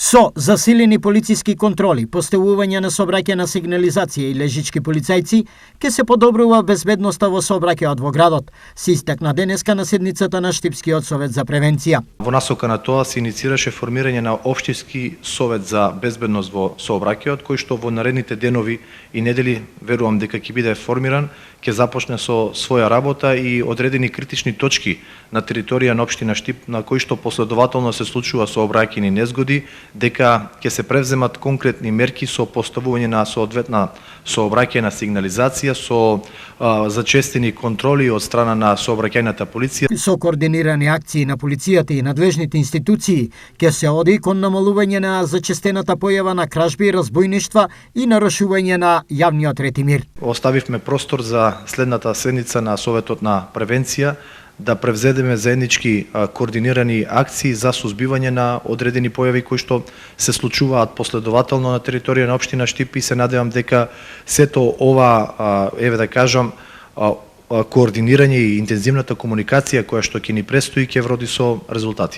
Со засилени полициски контроли, поставување на сообраќајна на сигнализација и лежички полицајци, ќе се подобрува безбедноста во сообраќајот во градот, се истакна денеска на седницата на Штипскиот совет за превенција. Во насока на тоа се иницираше формирање на општински совет за безбедност во сообраќајот, кој што во наредните денови и недели верувам дека ќе биде формиран, ќе започне со своја работа и одредени критични точки на територија на општина Штип на кои што последователно се случува сообраќајни незгоди, дека ќе се превземат конкретни мерки со поставување на соодветна сообраќајна сигнализација, со зачестени контроли од страна на сообраќајната полиција. Со координирани акции на полицијата и надлежните институции ќе се оди кон намалување на зачестената појава на кражби, разбојништва и нарушување на јавниот ред и мир. Оставивме простор за следната седница на Советот на превенција да превзедеме заеднички координирани акции за сузбивање на одредени појави кои што се случуваат последователно на територија на општина Штип и се надевам дека сето ова, еве да кажам, координирање и интензивната комуникација која што ќе ни престои ќе вроди со резултати.